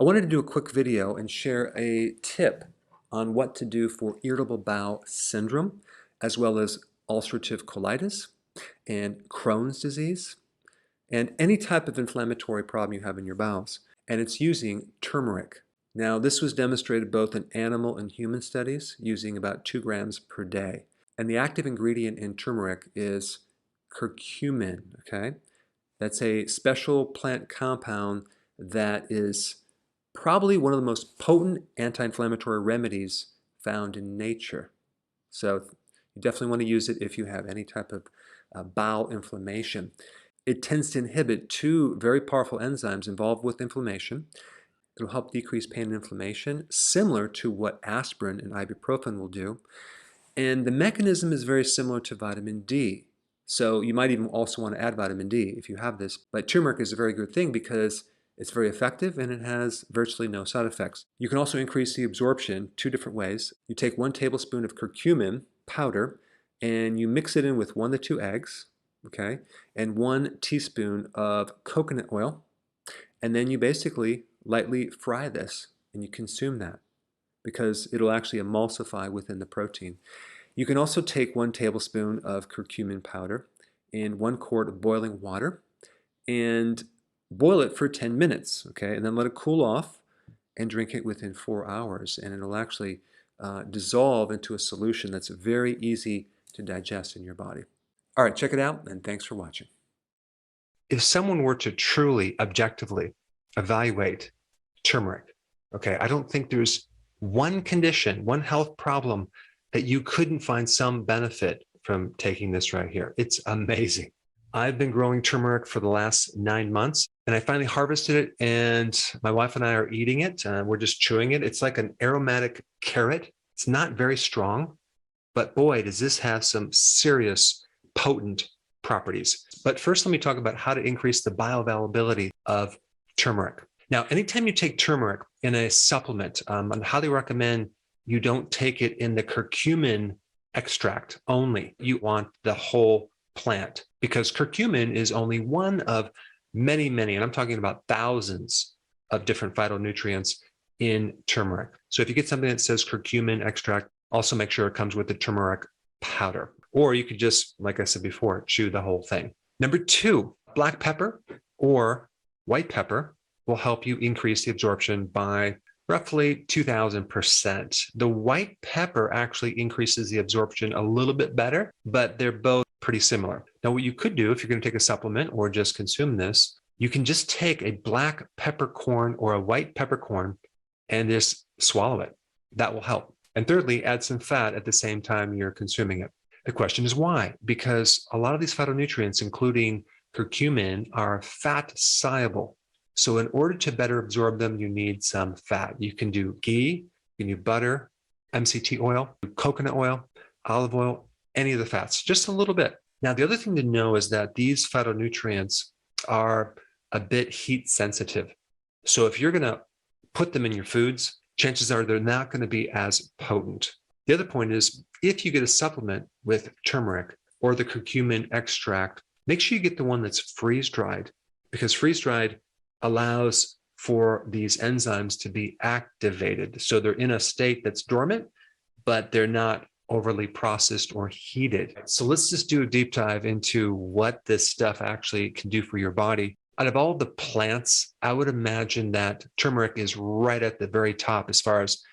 I wanted to do a quick video and share a tip on what to do for irritable bowel syndrome, as well as ulcerative colitis and Crohn's disease, and any type of inflammatory problem you have in your bowels. And it's using turmeric. Now, this was demonstrated both in animal and human studies using about 2 grams per day. And the active ingredient in turmeric is curcumin, okay? That's a special plant compound that is probably one of the most potent anti-inflammatory remedies found in nature. So you definitely want to use it if you have any type of bowel inflammation. It tends to inhibit 2 very powerful enzymes involved with inflammation. It'll help decrease pain and inflammation, similar to what aspirin and ibuprofen will do. And the mechanism is very similar to vitamin D. So you might even also want to add vitamin D if you have this. But turmeric is a very good thing because it's very effective and it has virtually no side effects. You can also increase the absorption 2 different ways. You take 1 tablespoon of curcumin powder and you mix it in with 1 to 2 eggs, okay, and 1 teaspoon of coconut oil. And then you basically lightly fry this and you consume that because it'll actually emulsify within the protein. You can also take 1 tablespoon of curcumin powder in 1 quart of boiling water and boil it for 10 minutes, okay, and then let it cool off and drink it within 4 hours, and it'll actually dissolve into a solution that's very easy to digest in your body. All right, check it out, and thanks for watching. If someone were to truly, objectively evaluate turmeric, okay, I don't think there's one condition, one health problem that you couldn't find some benefit from taking this right here. It's amazing. I've been growing turmeric for the last 9 months, and I finally harvested it, and my wife and I are eating it. We're just chewing it. It's like an aromatic carrot. It's not very strong, but boy, does this have some serious potent properties. But first, let me talk about how to increase the bioavailability of turmeric. Now, anytime you take turmeric in a supplement, I highly recommend you don't take it in the curcumin extract only. You want the whole plant, because curcumin is only one of many, and I'm talking about thousands of different phytonutrients in turmeric. So if you get something that says curcumin extract, also make sure it comes with the turmeric powder. Or you could just, like I said before, chew the whole thing. Number 2, black pepper or white pepper will help you increase the absorption by roughly 2,000%. The white pepper actually increases the absorption a little bit better, but they're both pretty similar. Now, what you could do if you're going to take a supplement or just consume this, you can just take a black peppercorn or a white peppercorn and just swallow it. That will help. And thirdly, add some fat at the same time you're consuming it. The question is why? Because a lot of these phytonutrients, including curcumin, are fat soluble. So in order to better absorb them, you need some fat. You can do ghee, you can do butter, MCT oil, coconut oil, olive oil, any of the fats, just a little bit. Now, the other thing to know is that these phytonutrients are a bit heat sensitive. So if you're going to put them in your foods, chances are they're not going to be as potent. The other point is, if you get a supplement with turmeric or the curcumin extract, make sure you get the one that's freeze-dried, because freeze-dried allows for these enzymes to be activated. So they're in a state that's dormant, but they're not overly processed or heated. So let's just do a deep dive into what this stuff actually can do for your body. Out of all the plants, I would imagine that turmeric is right at the very top as far as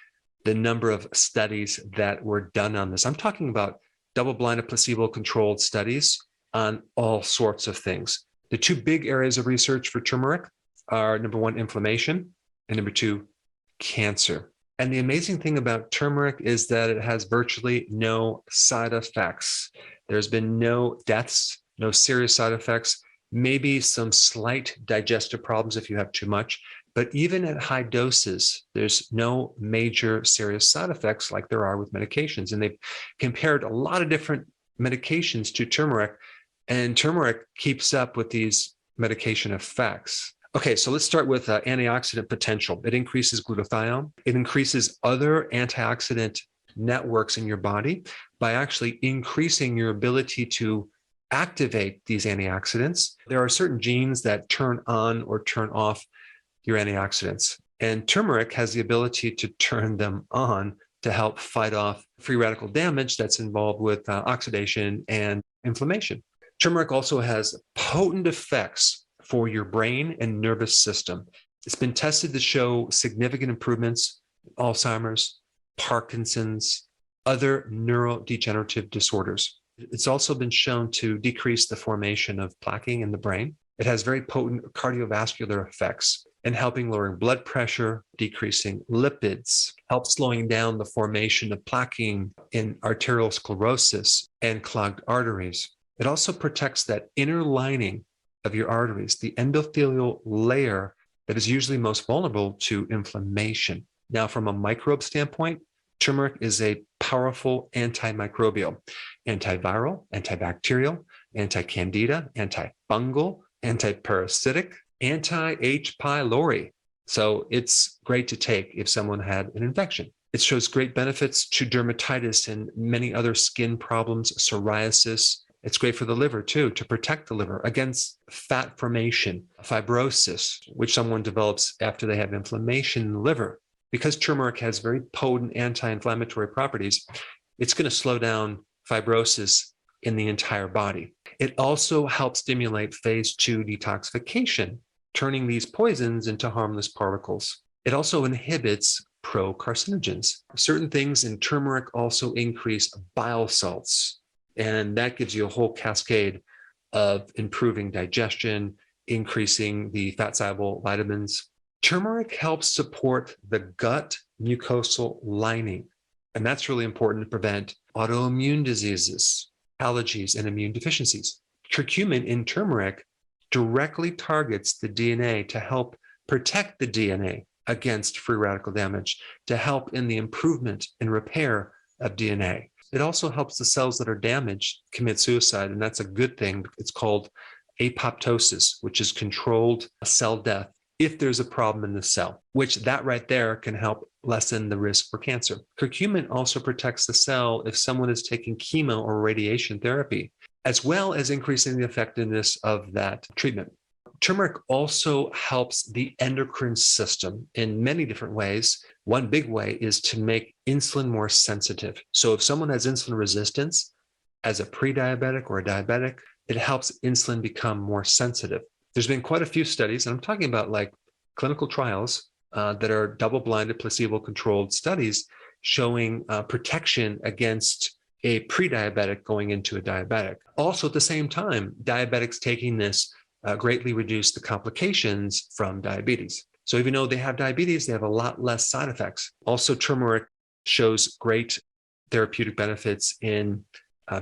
the number of studies that were done on this. I'm talking about double-blinded, placebo-controlled studies on all sorts of things. The 2 big areas of research for turmeric are, number 1, inflammation, and number 2, cancer. And the amazing thing about turmeric is that it has virtually no side effects. There's been no deaths, no serious side effects, maybe some slight digestive problems if you have too much. But even at high doses, there's no major serious side effects like there are with medications. And they've compared a lot of different medications to turmeric, and turmeric keeps up with these medication effects. Okay, so let's start with antioxidant potential. It increases glutathione. It increases other antioxidant networks in your body by actually increasing your ability to activate these antioxidants. There are certain genes that turn on or turn off your antioxidants. And turmeric has the ability to turn them on to help fight off free radical damage that's involved with oxidation and inflammation. Turmeric also has potent effects for your brain and nervous system. It's been tested to show significant improvements in Alzheimer's, Parkinson's, other neurodegenerative disorders. It's also been shown to decrease the formation of plaquing in the brain. It has very potent cardiovascular effects in helping lowering blood pressure, decreasing lipids, helps slowing down the formation of plaquing in arterial sclerosis and clogged arteries. It also protects that inner lining of your arteries, the endothelial layer that is usually most vulnerable to inflammation. Now, from a microbe standpoint, turmeric is a powerful antimicrobial, antiviral, antibacterial, anti-candida, antifungal, antiparasitic, anti-H. pylori. So it's great to take if someone had an infection. It shows great benefits to dermatitis and many other skin problems, psoriasis. It's great for the liver too, to protect the liver against fat formation, fibrosis, which someone develops after they have inflammation in the liver. Because turmeric has very potent anti-inflammatory properties, it's going to slow down fibrosis in the entire body. It also helps stimulate phase 2 detoxification, turning these poisons into harmless particles. It also inhibits pro-carcinogens. Certain things in turmeric also increase bile salts, and that gives you a whole cascade of improving digestion, increasing the fat-soluble vitamins. Turmeric helps support the gut mucosal lining, and that's really important to prevent autoimmune diseases, allergies, and immune deficiencies. Curcumin in turmeric directly targets the DNA to help protect the DNA against free radical damage, to help in the improvement and repair of DNA. It also helps the cells that are damaged commit suicide, and that's a good thing. It's called apoptosis, which is controlled cell death if there's a problem in the cell, which that right there can help lessen the risk for cancer. Curcumin also protects the cell if someone is taking chemo or radiation therapy, as well as increasing the effectiveness of that treatment. Turmeric also helps the endocrine system in many different ways. One big way is to make insulin more sensitive. So if someone has insulin resistance as a pre-diabetic or a diabetic, it helps insulin become more sensitive. There's been quite a few studies, and I'm talking about like clinical trials that are double-blinded, placebo-controlled studies showing protection against a pre-diabetic going into a diabetic. Also, at the same time, diabetics taking this greatly reduce the complications from diabetes. So even though they have diabetes, they have a lot less side effects. Also, turmeric shows great therapeutic benefits in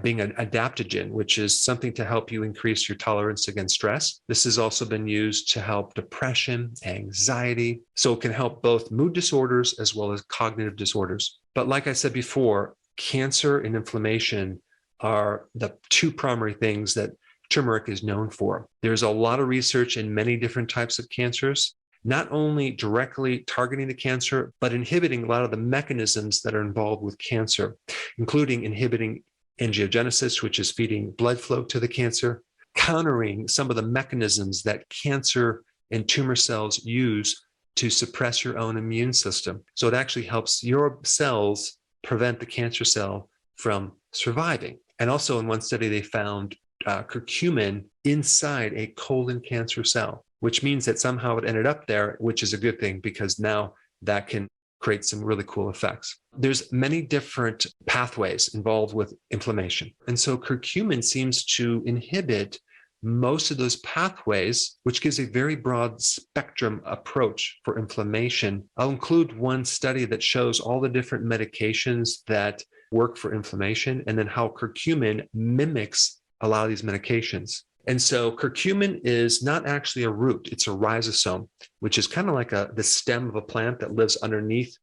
being an adaptogen, which is something to help you increase your tolerance against stress. This has also been used to help depression, anxiety. So it can help both mood disorders as well as cognitive disorders. But like I said before, cancer and inflammation are the two primary things that turmeric is known for. There's a lot of research in many different types of cancers, not only directly targeting the cancer, but inhibiting a lot of the mechanisms that are involved with cancer, including inhibiting angiogenesis, which is feeding blood flow to the cancer, countering some of the mechanisms that cancer and tumor cells use to suppress your own immune system. So it actually helps your cells prevent the cancer cell from surviving. And also in one study, they found curcumin inside a colon cancer cell, which means that somehow it ended up there, which is a good thing because now that can create some really cool effects. There's many different pathways involved with inflammation. And so curcumin seems to inhibit most of those pathways, which gives a very broad spectrum approach for inflammation. I'll include one study that shows all the different medications that work for inflammation and then how curcumin mimics a lot of these medications. And so curcumin is not actually a root, it's a rhizosome, which is kind of like the stem of a plant that lives underneath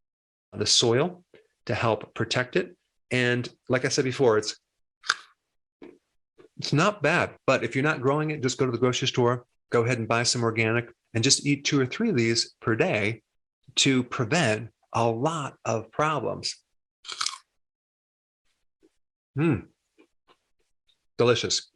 the soil to help protect it. And like I said before, it's not bad, but if you're not growing it, just go to the grocery store, go ahead and buy some organic and just eat 2 or 3 of these per day to prevent a lot of problems. Delicious.